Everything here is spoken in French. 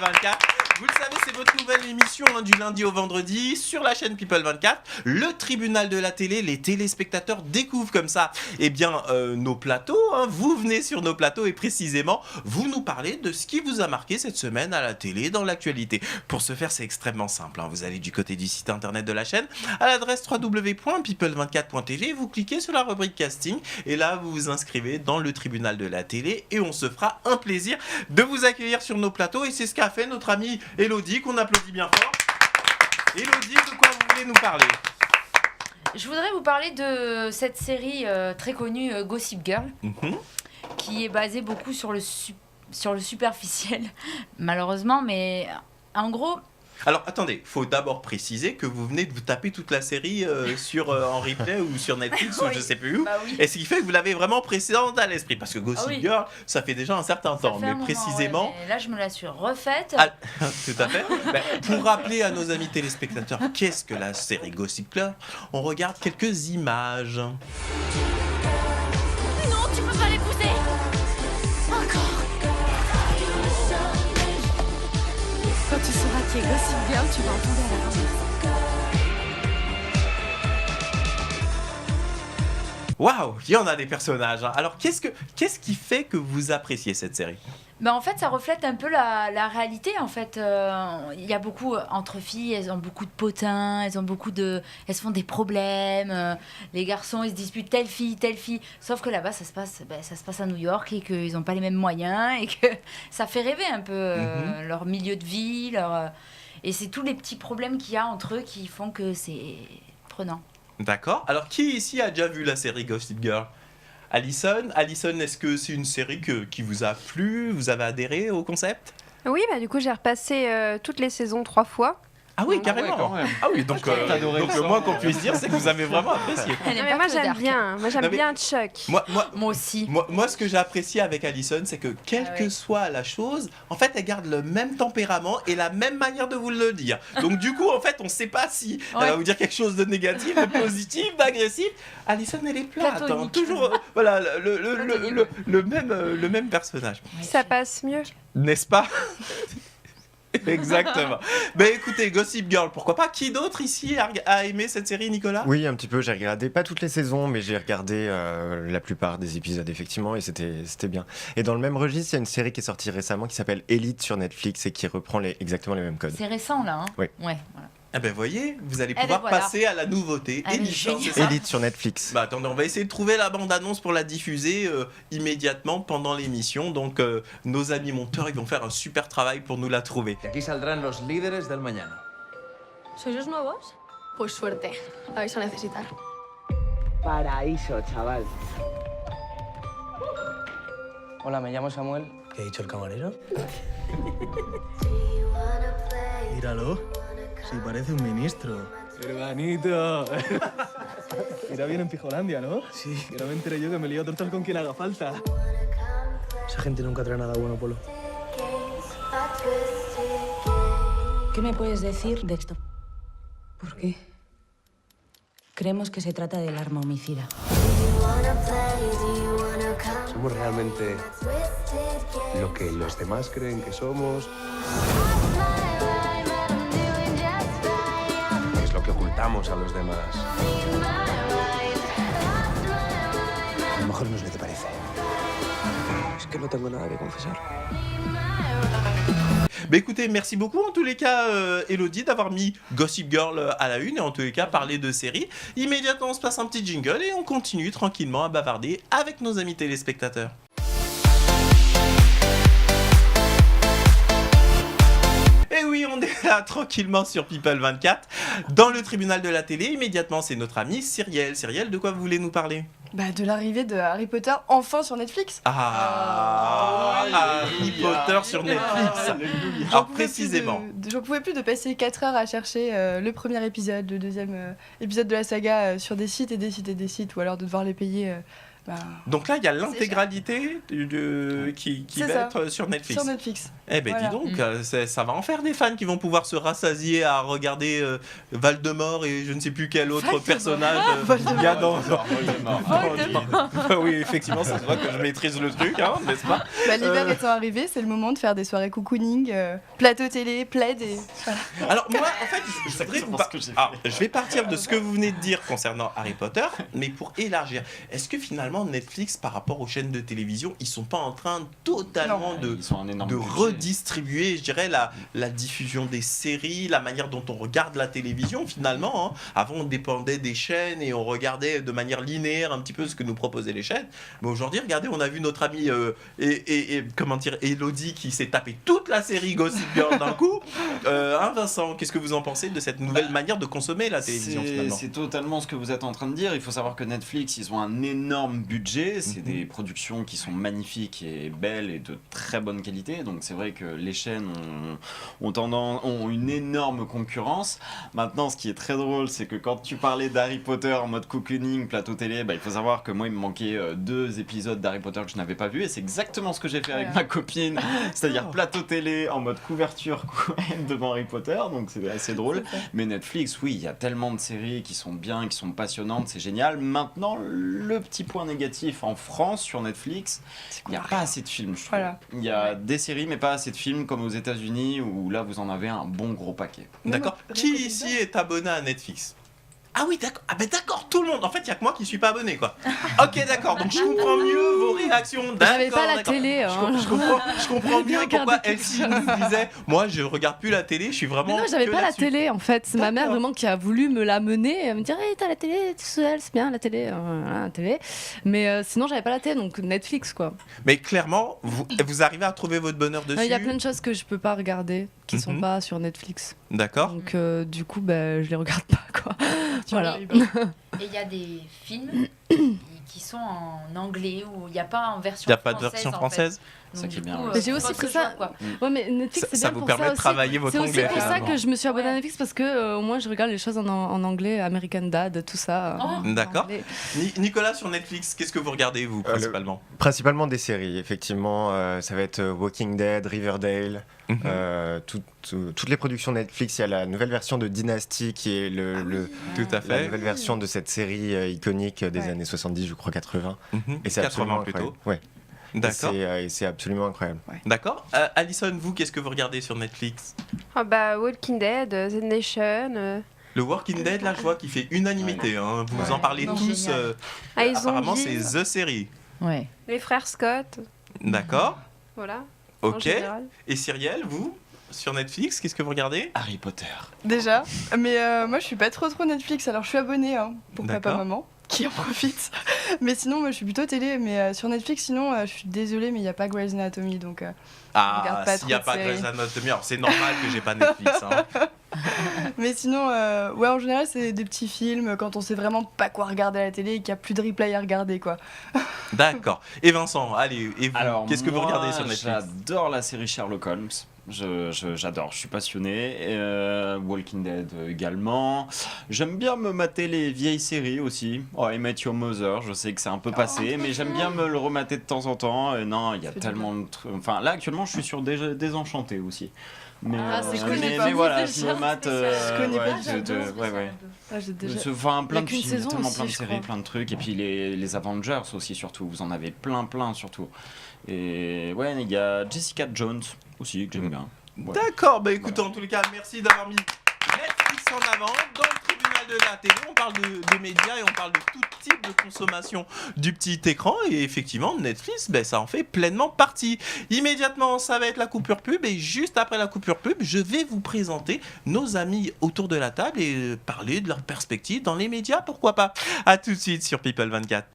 24. Vous le savez, c'est votre nouvelle émission du lundi au vendredi sur la chaîne People 24. Le tribunal de la télé, les téléspectateurs découvrent comme ça nos plateaux. Vous venez sur nos plateaux et précisément, vous nous parlez de ce qui vous a marqué cette semaine à la télé, dans l'actualité. Pour ce faire, c'est extrêmement simple. Vous allez du côté du site internet de la chaîne à l'adresse www.people24.tv. Vous cliquez sur la rubrique casting et là, vous vous inscrivez dans le tribunal de la télé et on se fera un plaisir de vous accueillir sur nos plateaux. Et c'est ce qu'a fait notre amie Elodie, qu'on applaudit bien fort. Elodie, de quoi vous voulez nous parler ? Je voudrais vous parler de cette série très connue, Gossip Girl, qui est basée beaucoup sur le superficiel, malheureusement, mais en gros... Alors attendez, faut d'abord préciser que vous venez de vous taper toute la série en replay ou sur Netflix ou je sais plus où. Bah oui. Et ce qui fait que vous l'avez vraiment précédente à l'esprit. Parce que Gossip Girl, ça fait déjà un certain temps. Mais précisément. Ouais, mais là, je me la suis refaite. Ah, tout à fait. Pour rappeler à nos amis téléspectateurs qu'est-ce que la série Gossip Girl, on regarde quelques images. Non, tu peux pas l'épouser. Encore. Quand tu sauras qui est Gossip Girl, tu vas en tomber à la ramasse. Waouh, il y en a des personnages. Alors, qu'est-ce qui fait que vous appréciez cette série ? En fait, ça reflète un peu la réalité. En fait, il y a beaucoup entre filles, elles ont beaucoup de potins, elles se font des problèmes. Les garçons, ils se disputent telle fille. Sauf que là-bas, ça se passe à New York et qu'ils n'ont pas les mêmes moyens et que ça fait rêver un peu leur milieu de vie. Et c'est tous les petits problèmes qu'il y a entre eux qui font que c'est prenant. D'accord. Alors, qui ici a déjà vu la série Gossip Girl ? Alison, est-ce que c'est une série qui vous a plu ? Vous avez adhéré au concept ? Oui, du coup, j'ai repassé toutes les saisons 3 fois. Ah oui, carrément. Ah oui, donc le moins qu'on puisse dire, c'est que vous avez vraiment apprécié. Mais moi, j'aime bien. Moi, j'aime bien Chuck. Moi aussi. Moi, ce que j'ai apprécié avec Alison, c'est que quelle que soit la chose, en fait, elle garde le même tempérament et la même manière de vous le dire. Donc, du coup, en fait, on ne sait pas si elle va vous dire quelque chose de négatif, de positif, d'agressif. Alison, elle est plate. Toujours, voilà, le même personnage. Ça passe mieux. N'est-ce pas ? Exactement. Écoutez, Gossip Girl, pourquoi pas ? Qui d'autre ici a aimé cette série, Nicolas ? Oui, un petit peu. J'ai regardé pas toutes les saisons, mais j'ai regardé la plupart des épisodes, effectivement, et c'était bien. Et dans le même registre, il y a une série qui est sortie récemment qui s'appelle Elite sur Netflix et qui reprend exactement les mêmes codes. C'est récent, là. Oui. Ouais, voilà. Voyez, vous allez pouvoir passer à la nouveauté. Elite sur Netflix. Attendez, on va essayer de trouver la bande-annonce pour la diffuser immédiatement pendant l'émission. Donc, nos amis monteurs, ils vont faire un super travail pour nous la trouver. Aquí saldrán los líderes del mañana. ¿Sois los nuevos? Pues suerte. La vais a necesitar. Paraíso, chaval. Hola, me llamo Samuel. ¿Qué ha dicho el camarero? Míralo. Sí, parece un ministro. Hermanito. Irá bien en Pijolandia, ¿no? Sí. Que no me enteré yo que me lío a tortas con quien haga falta. Esa gente nunca trae nada bueno, Polo. ¿Qué me puedes decir de esto? ¿Por qué? Creemos que se trata del arma homicida. ¿Somos realmente lo que los demás creen que somos? ¿Qué es lo que ocultamos a los demás? A lo mejor no es lo que te parece. Es que no tengo nada que confesar. Écoutez, merci beaucoup en tous les cas, Elodie, d'avoir mis Gossip Girl à la une et en tous les cas parler de séries. Immédiatement, on se passe un petit jingle et on continue tranquillement à bavarder avec nos amis téléspectateurs. Et oui, on est là tranquillement sur People 24, dans le tribunal de la télé. Immédiatement, c'est notre ami Cyrielle. Cyrielle, de quoi vous voulez nous parler ? De l'arrivée de Harry Potter enfin sur Netflix. Harry Potter sur Netflix. Alors précisément. J'en pouvais plus de passer 4 heures à chercher le premier épisode, le deuxième épisode de la saga sur des sites et des sites et des sites, ou alors de devoir les payer. Donc là, il y a l'intégralité qui va être sur Netflix. Sur Netflix. Eh ben Voilà. dis donc, ça va en faire des fans qui vont pouvoir se rassasier à regarder Voldemort et je ne sais plus quel autre Voldemort. personnage il y a dans... Oui, effectivement, ça se voit que je maîtrise le truc, hein, n'est-ce pas? Bah, l'hiver étant arrivé, c'est le moment de faire des soirées cocooning, plateau télé, plaid et voilà. Alors moi, en fait, je vais partir de ce que vous venez de dire concernant Harry Potter, mais pour élargir, est-ce que finalement Netflix, par rapport aux chaînes de télévision, ils sont pas en train totalement de redistribuer, je dirais, la diffusion des séries, la manière dont on regarde la télévision finalement, hein. Avant, on dépendait des chaînes et on regardait de manière linéaire un petit peu ce que nous proposaient les chaînes. Mais aujourd'hui, regardez, on a vu notre amie comment dire, Elodie qui s'est tapé toute la série Gossip Girl d'un coup. Vincent, qu'est-ce que vous en pensez de cette nouvelle manière de consommer la télévision finalement? C'est totalement ce que vous êtes en train de dire. Il faut savoir que Netflix, ils ont un énorme budget. C'est des productions qui sont magnifiques et belles et de très bonne qualité. Donc c'est vrai que les chaînes ont une énorme concurrence. Maintenant, ce qui est très drôle, c'est que quand tu parlais d'Harry Potter en mode cocooning, plateau télé, il faut savoir que moi, il me manquait 2 épisodes d'Harry Potter que je n'avais pas vus. Et c'est exactement ce que j'ai fait avec ma copine. C'est-à-dire plateau télé en mode couverture devant Harry Potter. Donc c'est assez drôle. Mais Netflix, oui, il y a tellement de séries qui sont bien, qui sont passionnantes, c'est génial. Maintenant, le petit point négatif en France sur Netflix, il n'y a pas assez de films, je trouve. Voilà. Il y a des séries, mais pas assez de films comme aux États-Unis où là vous en avez un bon gros paquet. D'accord. Qui ici est abonné à Netflix? Ah oui, d'accord. Ah ben d'accord, tout le monde. En fait, il y a que moi qui suis pas abonné, quoi. Ok, d'accord. Donc je comprends mieux vos réactions. J'avais pas la d'accord. télé. Je comprends mieux pourquoi Elsie nous disait. Moi, je regarde plus la télé. Je suis vraiment. Mais non, j'avais que pas la là-dessus. télé en fait. C'est ma mère vraiment qui a voulu me l'amener. Elle me dit hey, t'as la télé tout seul, c'est bien la télé. La télé. Mais sinon, j'avais pas la télé, donc Netflix quoi. Mais clairement, vous arrivez à trouver votre bonheur dessus. Il y a plein de choses que je peux pas regarder qui sont pas sur Netflix. D'accord. Donc du coup, je les regarde pas quoi. Voilà. Et il y a des films qui sont en anglais où il n'y a pas en version Il n'y a française. pas de version française. Ça qui est bien. J'ai aussi pris ça. Ouais, mais Netflix, c'est Ça bien vous pour permet ça de aussi. travailler votre anglais. C'est aussi pour ça finalement. que je me suis abonnée à Netflix parce que au moins je regarde les choses en anglais, American Dad, tout ça. D'accord. Nicolas, sur Netflix, qu'est-ce que vous regardez, vous, principalement Principalement des séries, effectivement. Ça va être Walking Dead, Riverdale. Toutes les productions Netflix. Il y a la nouvelle version de Dynasty qui est Tout à fait. la nouvelle version de cette série iconique des années 70, je crois 80. Et c'est 80 absolument plutôt. incroyable. Ouais. D'accord. Et c'est absolument incroyable. D'accord. Alison, vous, qu'est-ce que vous regardez sur Netflix? Walking Dead, The Nation. Le Walking Dead, là, je vois qu'il fait unanimité. Hein. Vous en parlez tous. Ils apparemment, ont c'est The Série. Ouais. Les frères Scott. D'accord. Voilà. Ok. Et Cyrielle, vous, sur Netflix, qu'est-ce que vous regardez? Harry Potter. Déjà, mais moi je suis pas trop Netflix, alors je suis abonnée pour papa D'accord. maman qui en profite. Mais sinon moi je suis plutôt télé, mais sur Netflix sinon je suis désolée mais il y a pas Grey's Anatomy donc je regarde pas s'il n'y a trop de pas séries. Grey's Anatomy, alors c'est normal que j'ai pas Netflix. Hein. Mais sinon en général c'est des petits films quand on sait vraiment pas quoi regarder à la télé et qu'il y a plus de replay à regarder quoi. D'accord. Et Vincent, allez, et vous, Alors, qu'est-ce que vous moi, regardez sur Netflix? J'adore la série Sherlock Holmes. J'adore, je suis passionné. Walking Dead également. J'aime bien me mater les vieilles séries aussi. Oh, I Met Your Mother, je sais que c'est un peu passé, mais j'aime bien me le remater de temps en temps. Et non, il y a tellement de trucs. Enfin, là actuellement, je suis sur Désenchanté aussi. Mais, mais voilà, je me mate. Je connais pas, j'ai déjà... Enfin, plein de qu'une films, saison tellement aussi, plein de je séries, crois. plein de trucs. Et puis les Avengers aussi, surtout. Vous en avez plein surtout. Et ouais, il y a Jessica Jones aussi, que j'aime bien. Ouais. D'accord, bah écoutez, en tous les cas, merci d'avoir mis Netflix en avant dans le tribunal de la télé. On parle de médias et on parle de tout type de consommation du petit écran. Et effectivement, Netflix, ça en fait pleinement partie. Immédiatement, ça va être la coupure pub. Et juste après la coupure pub, je vais vous présenter nos amis autour de la table et parler de leurs perspectives dans les médias, pourquoi pas. À tout de suite sur People 24.